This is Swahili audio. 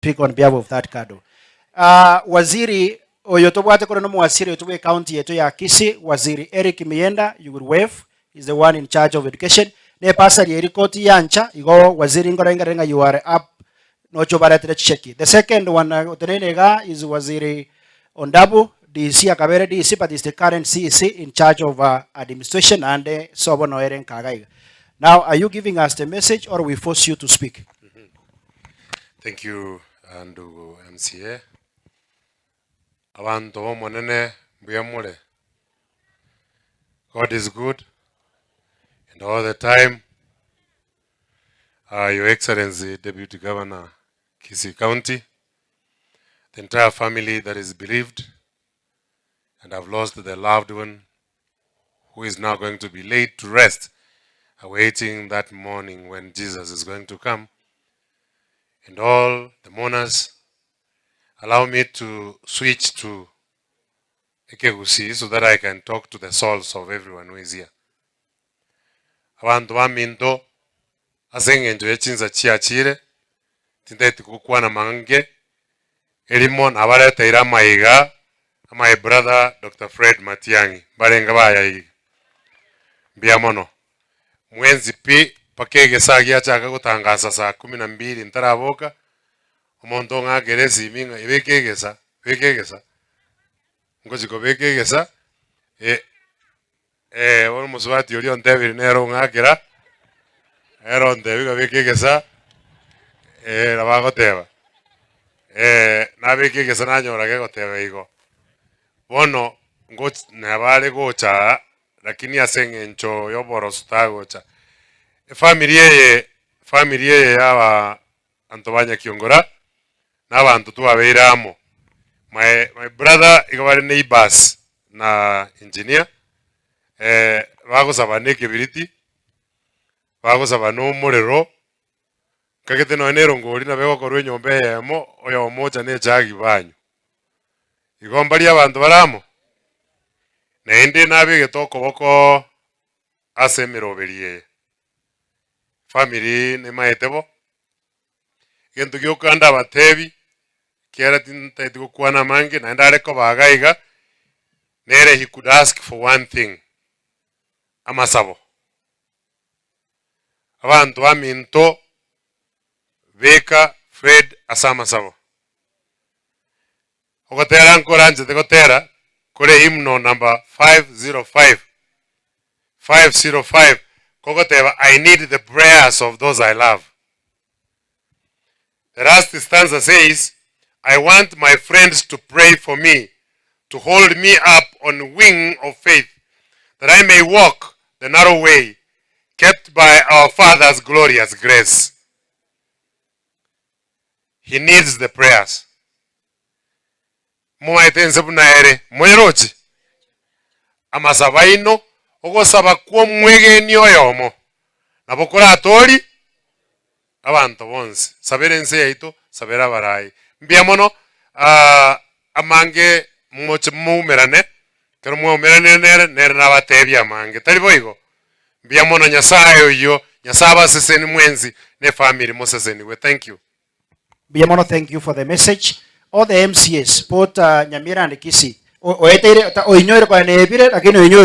speak on behalf of that kado. Waziri oyotobwate kono no waziri otobwe county yetu ya Kisii, Waziri Eric Mienda, you will wave, is the one in charge of education. Ne pasari erikoti yancha igo waziri ngorenga you are up no chobarate cheki. The second one otenega is Waziri Ondabu, DC Akabere DC, but is the current CEC in charge of administration and Sobono Eren Kagai. Now, are you giving us the message or we force you to speak? Thank you, Ndugu MCA. Abantu monene mbuyamule. God is good, and all the time. Your Excellency, Deputy Governor, Kisii County, the entire family that is bereaved, and have lost their loved one, who is now going to be laid to rest, awaiting that morning when Jesus is going to come. And all the mourners, allow me to switch to Ekegusi so that I can talk to the souls of everyone who is here. Abantu baminto asengenjo yechinza chiachire tindeti kukwana mange elimon abareta ira maiga my brother Dr. Fred Matiangi barenga baya biamono mwenzi pi pakege sagia chaka gutangaza saa 12 ntaraboka omonto ngagerezi minga ibekegesa ngoziko bekegesa wano muswati oli ontebiri nero ngakira ero ontebiga bekegesa nabagoteba nabekegesa nanyorage goteba igo bono nabare gocha lakini asengencho yoboro sutagocha family ye yaba antobanya kiongora n'abantu tubabeiramo my brother igabare neighbors na engineer bagosaba nekebiriti bagosaba no murero kagete no enero ngori na bego korwe nyombe yemo oyo moja ne jagi banyu igombari abantu baramo na ende nabege toko boko asemeroberie family ne maetebo gento gyokanda batebi kera tinta tikukwana mange na ndare ko bagaiga nere he could ask for one thing amasabo abantu aminto beka Fred asamasabo okotera nkoranje tekotera kore hymno number 505 kokoteba I need the prayers of those I love. The last stanza says, I want my friends to pray for me, to hold me up on wing of faith, that I may walk the narrow way, kept by our Father's glorious grace. He needs the prayers. Mumaitense bunaere, mwerochi. Amasabaino, ogo sabakwo mwege nyoyomo. Nabokora atori, abantu bonse. Saberense yaito, sabera barai. Mbiamono, amange moche mumerane, kero mumerane nere nabatebi amange. Taliboigo. Mbiamono nyasayo yo, nyasaba seseni mwenzi, ne family mo seseni we. Thank you. Mbiamono, thank you for the message. All the MCS, both Nyamira and Kisii. Oetere, oinyoire kwa nebire, lakini oinyoire